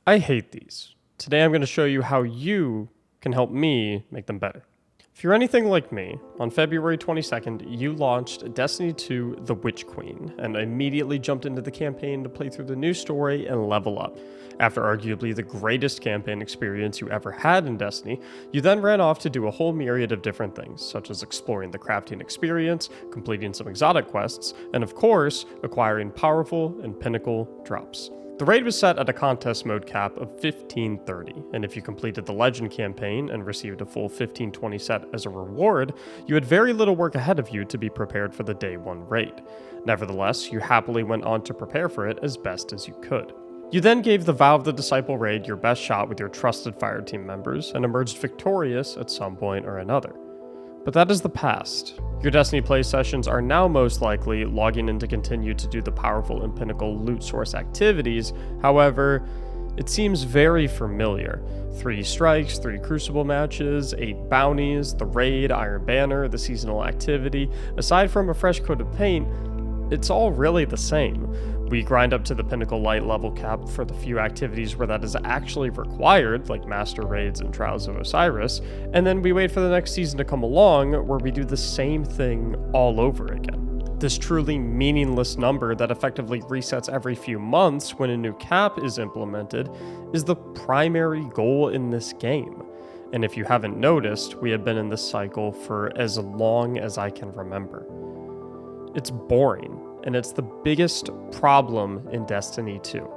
I hate these. Today I'm going to show you how you can help me make them better. If you're anything like me, on February 22nd, you launched Destiny 2 The Witch Queen, and immediately jumped into the campaign to play through the new story and level up. After arguably the greatest campaign experience you ever had in Destiny, you then ran off to do a whole myriad of different things, such as exploring the crafting experience, completing some exotic quests, and of course, acquiring powerful and pinnacle drops. The raid was set at a contest mode cap of 1530, and if you completed the Legend campaign and received a full 1520 set as a reward, you had very little work ahead of you to be prepared for the day 1 raid. Nevertheless, you happily went on to prepare for it as best as you could. You then gave the Vow of the Disciple raid your best shot with your trusted fireteam members, and emerged victorious at some point or another. But that is the past. Your Destiny play sessions are now most likely logging in to continue to do the powerful and pinnacle loot source activities. However, it seems very familiar. 3 strikes, 3 crucible matches, 8 bounties, the raid, Iron Banner, the seasonal activity. Aside from a fresh coat of paint, it's all really the same. We grind up to the pinnacle light level cap for the few activities where that is actually required, like Master Raids and Trials of Osiris, and then we wait for the next season to come along where we do the same thing all over again. This truly meaningless number that effectively resets every few months when a new cap is implemented is the primary goal in this game. And if you haven't noticed, we have been in this cycle for as long as I can remember. It's boring, and it's the biggest problem in Destiny 2.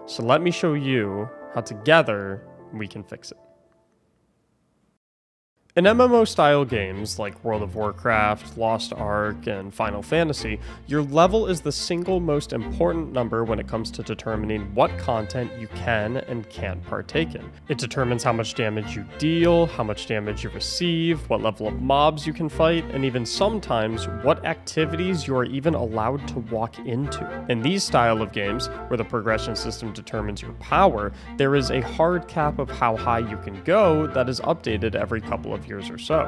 So let me show you how together we can fix it. In MMO-style games like World of Warcraft, Lost Ark, and Final Fantasy, your level is the single most important number when it comes to determining what content you can and can't partake in. It determines how much damage you deal, how much damage you receive, what level of mobs you can fight, and even sometimes what activities you are even allowed to walk into. In these style of games, where the progression system determines your power, there is a hard cap of how high you can go that is updated every couple of years or so.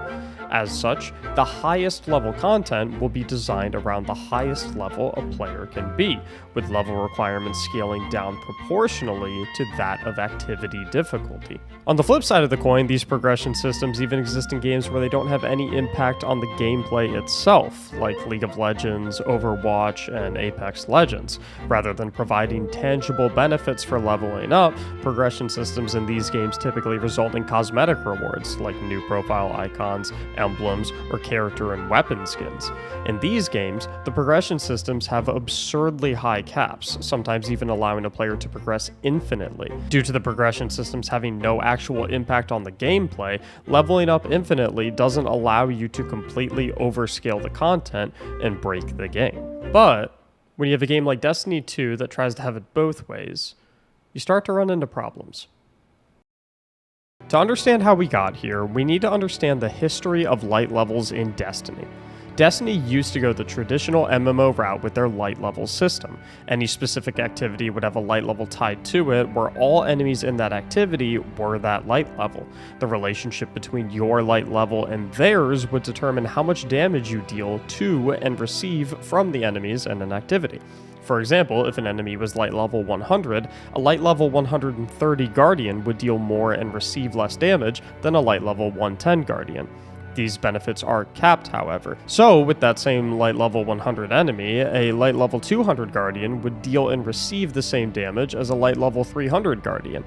As such, the highest level content will be designed around the highest level a player can be, with level requirements scaling down proportionally to that of activity difficulty. On the flip side of the coin, these progression systems even exist in games where they don't have any impact on the gameplay itself, like League of Legends, Overwatch, and Apex Legends. Rather than providing tangible benefits for leveling up, progression systems in these games typically result in cosmetic rewards, like new profile icons, emblems, or character and weapon skins. In these games, the progression systems have absurdly high caps, sometimes even allowing a player to progress infinitely. Due to the progression systems having no actual impact on the gameplay, leveling up infinitely doesn't allow you to completely overscale the content and break the game. But when you have a game like Destiny 2 that tries to have it both ways, you start to run into problems. To understand how we got here, we need to understand the history of light levels in Destiny. Destiny used to go the traditional MMO route with their light level system. Any specific activity would have a light level tied to it, where all enemies in that activity were that light level. The relationship between your light level and theirs would determine how much damage you deal to and receive from the enemies in an activity. For example, if an enemy was light level 100, a light level 130 Guardian would deal more and receive less damage than a light level 110 Guardian. These benefits are capped, however. So, with that same light level 100 enemy, a light level 200 Guardian would deal and receive the same damage as a light level 300 Guardian.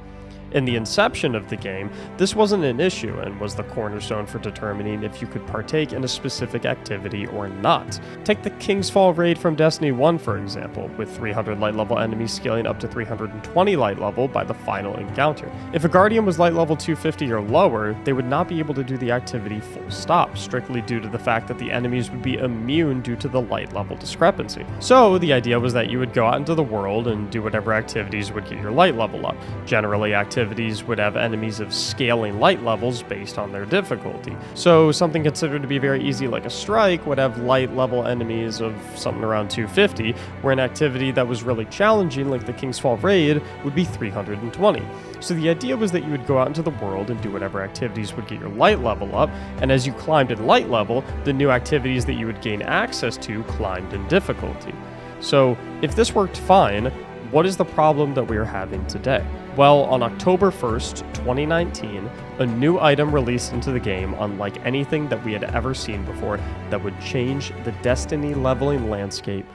In the inception of the game, this wasn't an issue and was the cornerstone for determining if you could partake in a specific activity or not. Take the King's Fall raid from Destiny 1 for example, with 300 light level enemies scaling up to 320 light level by the final encounter. If a Guardian was light level 250 or lower, they would not be able to do the activity full stop, strictly due to the fact that the enemies would be immune due to the light level discrepancy. So the idea was that you would go out into the world and do whatever activities would get your light level up. Generally, activities would have enemies of scaling light levels based on their difficulty. So something considered to be very easy like a strike would have light level enemies of something around 250, where an activity that was really challenging like the King's Fall raid would be 320. So the idea was that you would go out into the world and do whatever activities would get your light level up, and as you climbed in light level, the new activities that you would gain access to climbed in difficulty. So if this worked fine, what is the problem that we are having today? Well, on October 1st, 2019, a new item released into the game unlike anything that we had ever seen before that would change the Destiny leveling landscape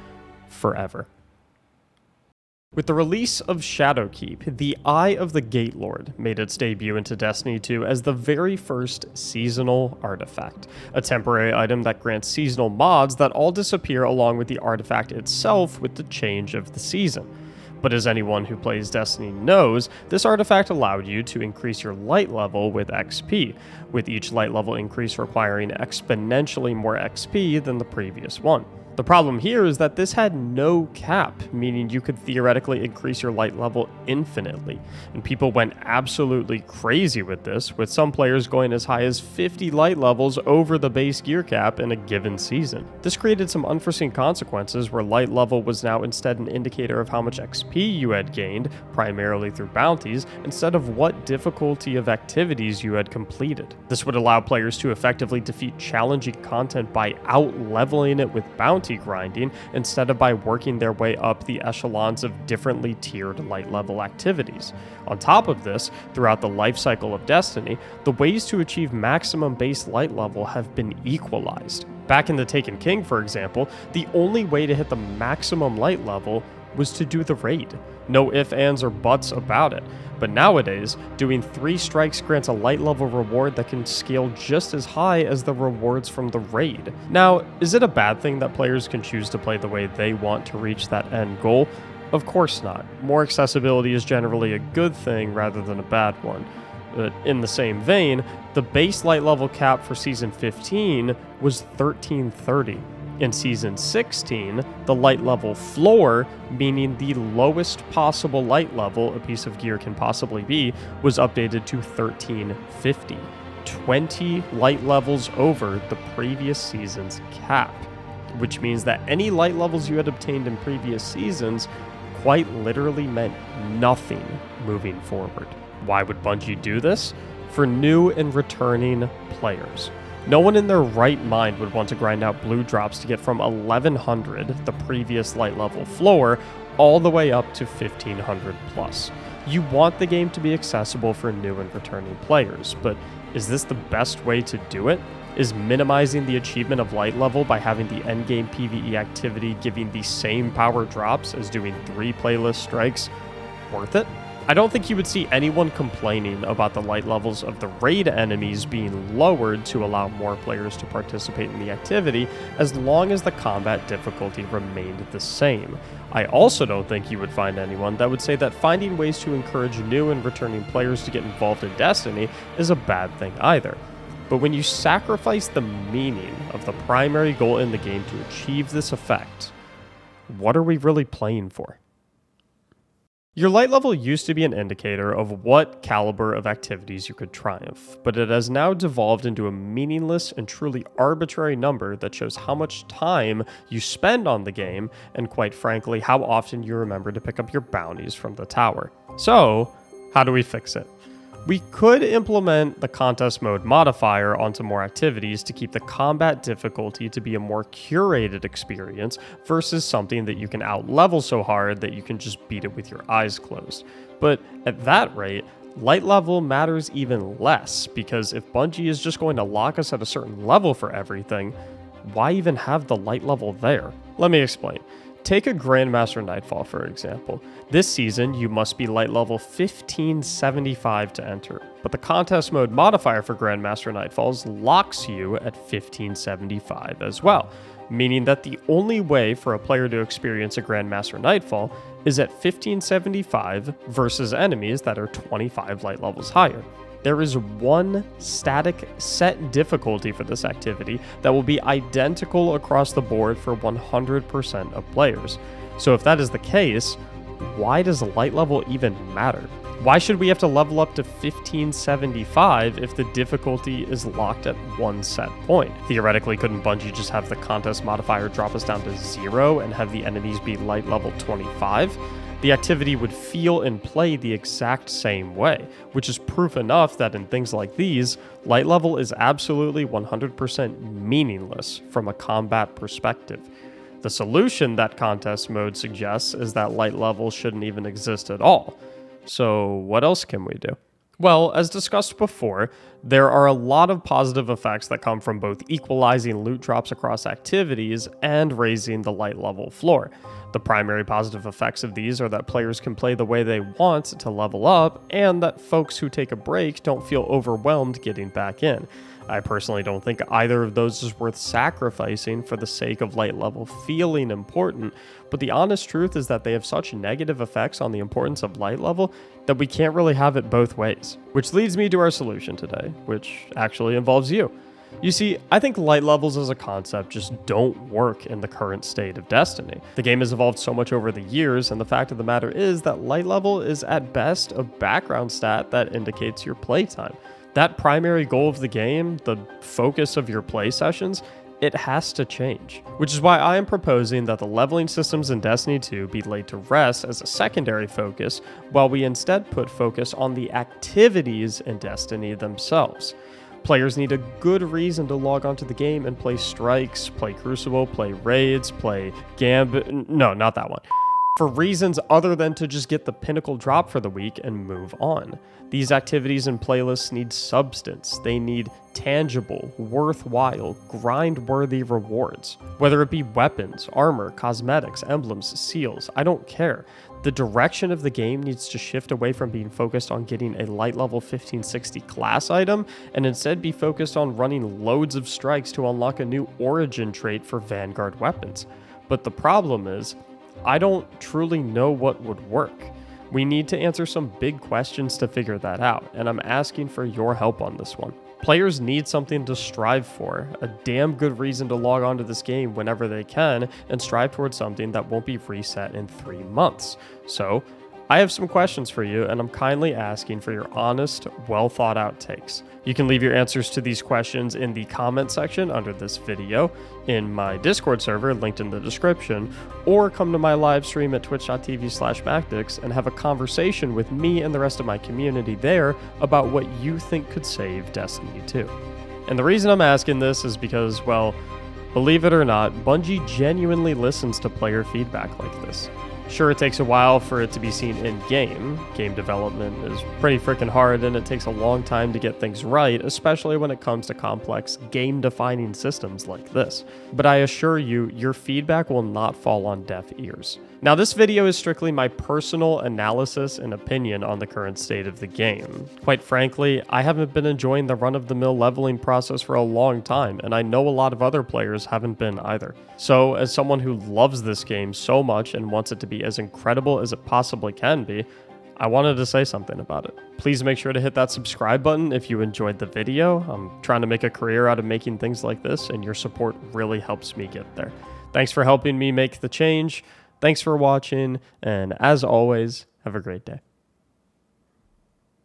forever. With the release of Shadowkeep, the Eye of the Gatelord made its debut into Destiny 2 as the very first seasonal artifact, a temporary item that grants seasonal mods that all disappear along with the artifact itself with the change of the season. But as anyone who plays Destiny knows, this artifact allowed you to increase your light level with XP, with each light level increase requiring exponentially more XP than the previous one. The problem here is that this had no cap, meaning you could theoretically increase your light level infinitely, and people went absolutely crazy with this, with some players going as high as 50 light levels over the base gear cap in a given season. This created some unforeseen consequences where light level was now instead an indicator of how much XP you had gained, primarily through bounties, instead of what difficulty of activities you had completed. This would allow players to effectively defeat challenging content by out-leveling it with bounties grinding instead of by working their way up the echelons of differently tiered light level activities. On top of this, throughout the life cycle of Destiny, the ways to achieve maximum base light level have been equalized. Back in the Taken King, for example, the only way to hit the maximum light level was to do the raid. No ifs, ands, or buts about it. But nowadays, doing 3 strikes grants a light level reward that can scale just as high as the rewards from the raid. Now, is it a bad thing that players can choose to play the way they want to reach that end goal? Of course not. More accessibility is generally a good thing rather than a bad one. But in the same vein, the base light level cap for Season 15 was 1330. In Season 16, the light level floor, meaning the lowest possible light level a piece of gear can possibly be, was updated to 1350, 20 light levels over the previous season's cap, which means that any light levels you had obtained in previous seasons quite literally meant nothing moving forward. Why would Bungie do this? For new and returning players. No one in their right mind would want to grind out blue drops to get from 1100, the previous light level floor, all the way up to 1500 plus. You want the game to be accessible for new and returning players, but is this the best way to do it? Is minimizing the achievement of light level by having the endgame PvE activity giving the same power drops as doing 3 playlist strikes worth it? I don't think you would see anyone complaining about the light levels of the raid enemies being lowered to allow more players to participate in the activity, as long as the combat difficulty remained the same. I also don't think you would find anyone that would say that finding ways to encourage new and returning players to get involved in Destiny is a bad thing either. But when you sacrifice the meaning of the primary goal in the game to achieve this effect, what are we really playing for? Your light level used to be an indicator of what caliber of activities you could triumph, but it has now devolved into a meaningless and truly arbitrary number that shows how much time you spend on the game, and quite frankly, how often you remember to pick up your bounties from the tower. So, how do we fix it? We could implement the contest mode modifier onto more activities to keep the combat difficulty to be a more curated experience versus something that you can out-level so hard that you can just beat it with your eyes closed. But at that rate, light level matters even less, because if Bungie is just going to lock us at a certain level for everything, why even have the light level there? Let me explain. Take a Grandmaster Nightfall, for example. This season, you must be light level 1575 to enter, but the contest mode modifier for Grandmaster Nightfalls locks you at 1575 as well, meaning that the only way for a player to experience a Grandmaster Nightfall is at 1575 versus enemies that are 25 light levels higher. There is one static set difficulty for this activity that will be identical across the board for 100% of players. So if that is the case, why does light level even matter? Why should we have to level up to 1575 if the difficulty is locked at one set point? Theoretically, couldn't Bungie just have the contest modifier drop us down to 0 and have the enemies be light level 25? The activity would feel and play the exact same way, which is proof enough that in things like these, light level is absolutely 100% meaningless from a combat perspective. The solution that contest mode suggests is that light levels shouldn't even exist at all. So what else can we do? Well, as discussed before, there are a lot of positive effects that come from both equalizing loot drops across activities and raising the light level floor. The primary positive effects of these are that players can play the way they want to level up, and that folks who take a break don't feel overwhelmed getting back in. I personally don't think either of those is worth sacrificing for the sake of light level feeling important, but the honest truth is that they have such negative effects on the importance of light level that we can't really have it both ways. Which leads me to our solution today, which actually involves you. You see, I think light levels as a concept just don't work in the current state of Destiny. The game has evolved so much over the years, and the fact of the matter is that light level is at best a background stat that indicates your playtime. That primary goal of the game, the focus of your play sessions, it has to change. Which is why I am proposing that the leveling systems in Destiny 2 be laid to rest as a secondary focus, while we instead put focus on the activities in Destiny themselves. Players need a good reason to log onto the game and play strikes, play Crucible, play raids, play Gambit. No, not that one. For reasons other than to just get the pinnacle drop for the week and move on. These activities and playlists need substance. They need tangible, worthwhile, grind-worthy rewards. Whether it be weapons, armor, cosmetics, emblems, seals, I don't care. The direction of the game needs to shift away from being focused on getting a light level 1560 class item and instead be focused on running loads of strikes to unlock a new origin trait for Vanguard weapons. But the problem is, I don't truly know what would work. We need to answer some big questions to figure that out, and I'm asking for your help on this one. Players need something to strive for, a damn good reason to log onto this game whenever they can, and strive towards something that won't be reset in 3 months. So, I have some questions for you, and I'm kindly asking for your honest, well thought out takes. You can leave your answers to these questions in the comment section under this video, in my Discord server linked in the description, or come to my live stream at twitch.tv/Mactics and have a conversation with me and the rest of my community there about what you think could save Destiny 2. And the reason I'm asking this is because, well, believe it or not, Bungie genuinely listens to player feedback like this. Sure, it takes a while for it to be seen in-game. Game development is pretty freaking hard, and it takes a long time to get things right, especially when it comes to complex, game-defining systems like this. But I assure you, your feedback will not fall on deaf ears. Now, this video is strictly my personal analysis and opinion on the current state of the game. Quite frankly, I haven't been enjoying the run-of-the-mill leveling process for a long time, and I know a lot of other players haven't been either. So, as someone who loves this game so much and wants it to be as incredible as it possibly can be, I wanted to say something about it. Please make sure to hit that subscribe button if you enjoyed the video. I'm trying to make a career out of making things like this, and your support really helps me get there. Thanks for helping me make the change. Thanks for watching, and as always, have a great day.